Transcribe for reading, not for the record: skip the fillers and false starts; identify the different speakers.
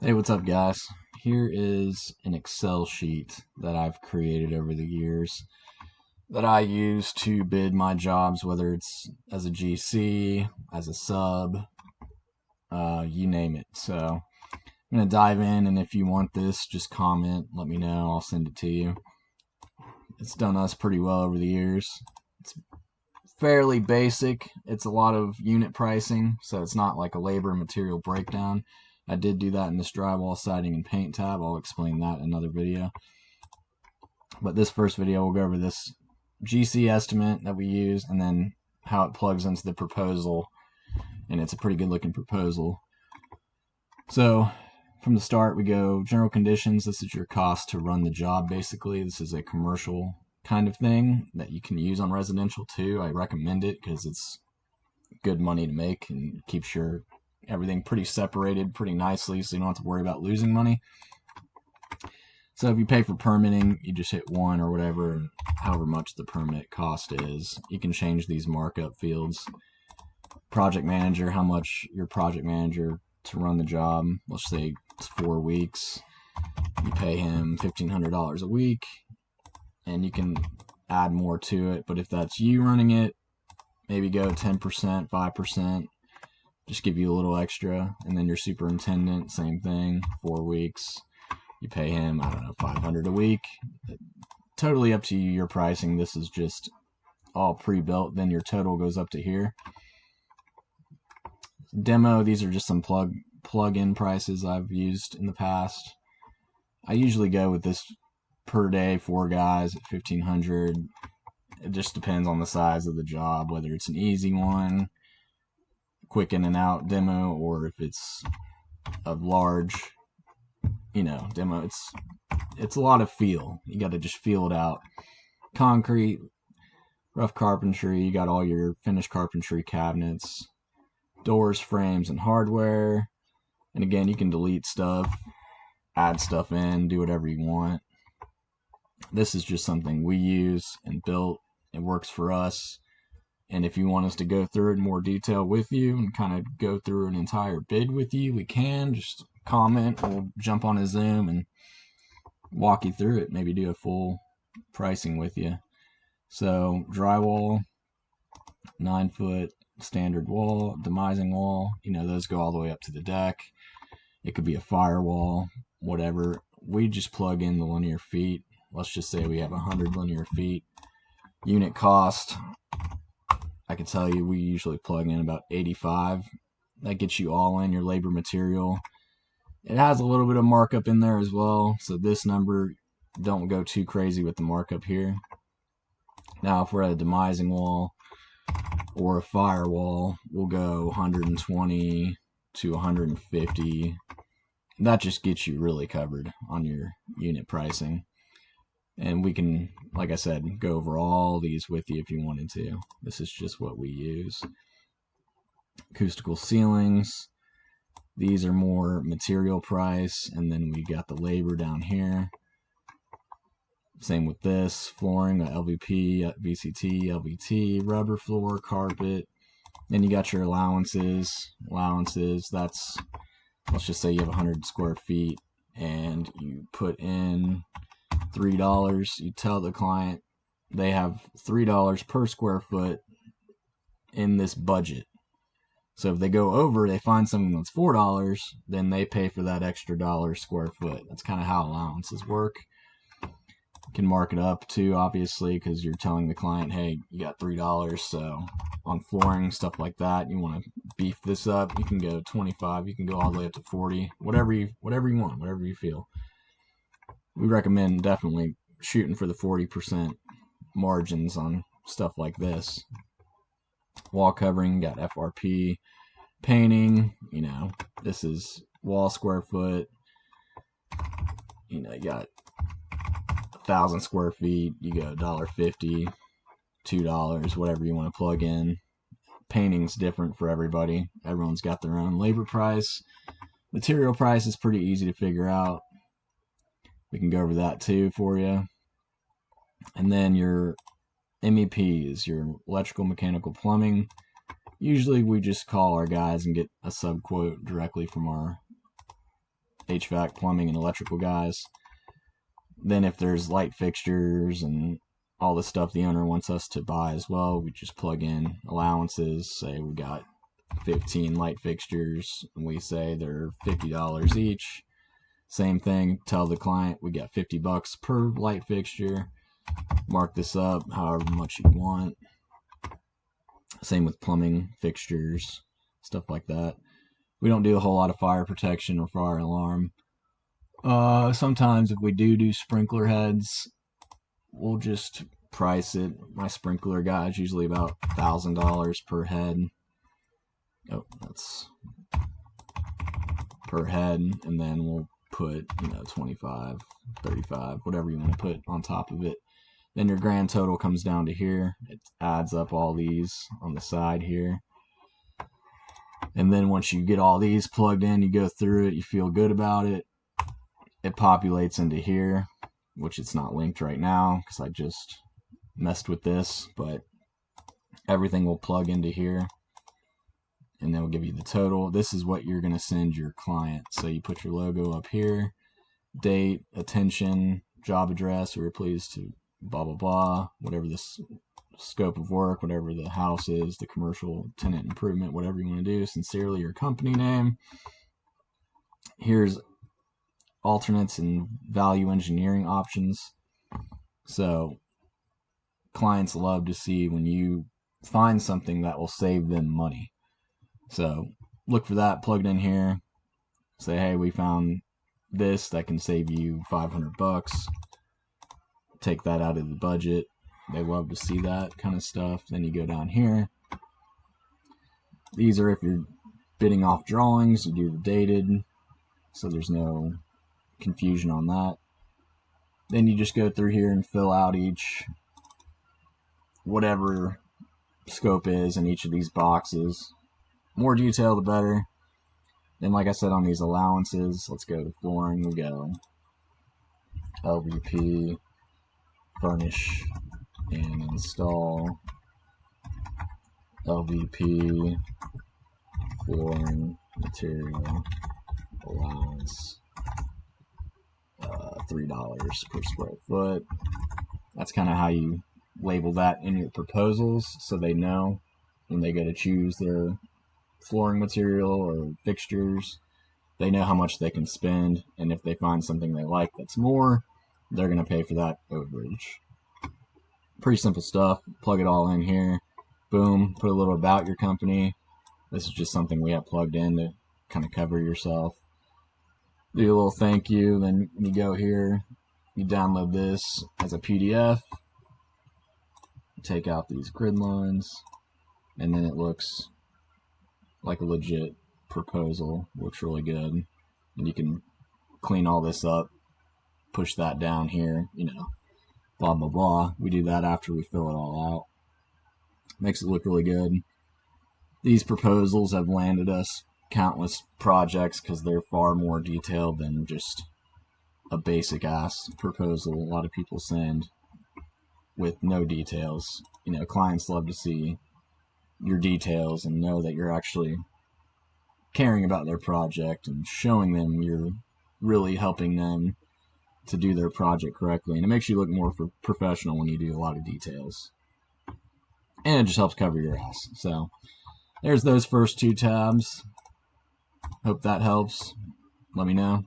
Speaker 1: Hey, what's up, guys? Here is an Excel sheet that I've created over the years that I use to bid my jobs, whether it's as a GC, as a sub, you name it. So I'm going to dive in, and if you want this, just comment, let me know, I'll send it to you. It's done us pretty well over the years. It's fairly basic. It's a lot of unit pricing, so it's not like a labor and material breakdown. I did do that in this drywall, siding, and paint tab. I'll explain that in another video. But this first video, we'll go over this GC estimate that we use and then how it plugs into the proposal. And it's a pretty good looking proposal. So from the start, we go general conditions. This is your cost to run the job, basically. This is a commercial kind of thing that you can use on residential too. I recommend it because it's good money to make and keeps your everything pretty separated pretty nicely, so you don't have to worry about losing money. So if you pay for permitting, you just hit 1 or whatever, however much the permit cost is. You can change these markup fields. Project manager, how much your project manager to run the job. Let's say it's 4 weeks. You pay him $1,500 a week, and you can add more to it. But if that's you running it, maybe go 10%, 5%. Just give you a little extra. And then your superintendent, same thing, 4 weeks. You pay him, I don't know, $500 a week. Totally up to you, your pricing. This is just all pre-built. Then your total goes up to here. Demo, these are just some plug-in prices I've used in the past. I usually go with this per day, 4 guys at $1,500. It just depends on the size of the job, whether it's an easy one, quick in and out demo, or if it's a large, demo. It's a lot of feel. You got to just feel it out. Concrete, rough carpentry, you got all your finished carpentry cabinets, doors, frames, and hardware. And again, you can delete stuff, add stuff in, do whatever you want. This is just something we use and built. It works for us. And if you want us to go through it in more detail with you and kind of go through an entire bid with you, we can. Just comment. We'll jump on a Zoom and walk you through it. Maybe do a full pricing with you. So drywall, 9-foot standard wall, demising wall. Those go all the way up to the deck. It could be a firewall, whatever. We just plug in the linear feet. Let's just say we have 100 linear feet. Unit cost, I can tell you we usually plug in about 85. That gets you all in your labor material. It has a little bit of markup in there as well, so this number, don't go too crazy with the markup here. Now if we're at a demising wall or a firewall, we'll go 120 to 150. That just gets you really covered on your unit pricing. And we can, like I said, go over all these with you if you wanted to. This is just what we use. Acoustical ceilings. These are more material price. And then we got the labor down here. Same with this. Flooring, LVP, VCT, LVT, rubber floor, carpet. Then you got your allowances. That's, let's just say you have 100 square feet and you put in $3. You tell the client they have $3 per square foot in this budget. So if they go over, they find something that's $4, then they pay for that extra dollar square foot. That's kind of how allowances work. You can mark it up too, obviously, because you're telling the client, hey, you got $3. So on flooring, stuff like that, you want to beef this up, you can go 25, you can go all the way up to 40, whatever you want, whatever you feel. We recommend definitely shooting for the 40% margins on stuff like this. Wall covering, got FRP. Painting, this is wall square foot. You got 1,000 square feet, you go $1.50, $2, whatever you want to plug in. Painting's different for everybody. Everyone's got their own labor price. Material price is pretty easy to figure out. We can go over that too for you. And then your MEPs, your electrical, mechanical, plumbing. Usually we just call our guys and get a sub quote directly from our HVAC, plumbing, and electrical guys. Then if there's light fixtures and all the stuff the owner wants us to buy as well, we just plug in allowances. Say we got 15 light fixtures and we say they're $50 each. Same thing, tell the client we got $50 per light fixture. Mark this up however much you want. Same with plumbing fixtures, stuff like that. We don't do a whole lot of fire protection or fire alarm. Sometimes if we do sprinkler heads, we'll just price it. My sprinkler guy is usually about $1,000 per head. Oh, that's per head, and then we'll put 25, 35, whatever you want to put on top of it. Then your grand total comes down to here. It adds up all these on the side here. And then once you get all these plugged in, you go through it, you feel good about it, it populates into here, which it's not linked right now because I just messed with this, but everything will plug into here. And then we'll give you the total. This is what you're going to send your client. So you put your logo up here, date, attention, job address, we're pleased to blah, blah, blah, whatever the scope of work, whatever the house is, the commercial tenant improvement, whatever you want to do. Sincerely, your company name. Here's alternates and value engineering options. So clients love to see when you find something that will save them money. So look for that plugged in here. Say, hey, we found this that can save you $500. Take that out of the budget. They love to see that kind of stuff. Then you go down here. These are if you're bidding off drawings, you do the dated, so there's no confusion on that. Then you just go through here and fill out each, whatever scope is in each of these boxes. More detail, the better. Then, like I said, on these allowances, let's go to flooring. We go LVP, furnish and install, LVP, flooring material allowance, $3 per square foot. That's kind of how you label that in your proposals, so they know when they go to choose their flooring material or fixtures, they know how much they can spend, and if they find something they like that's more, they're going to pay for that overage. Pretty simple stuff. Plug it all in here. Boom. Put a little about your company. This is just something we have plugged in to kind of cover yourself. Do a little thank you. Then you go here. You download this as a PDF. Take out these grid lines. And then it looks like a legit proposal. Looks really good. And you can clean all this up. Push that down here. Blah, blah, blah. We do that after we fill it all out. Makes it look really good. These proposals have landed us countless projects because they're far more detailed than just a basic ass proposal a lot of people send with no details. Clients love to see your details and know that you're actually caring about their project and showing them you're really helping them to do their project correctly, and it makes you look more professional when you do a lot of details, and it just helps cover your ass. So there's those first two tabs. Hope that helps. Let me know.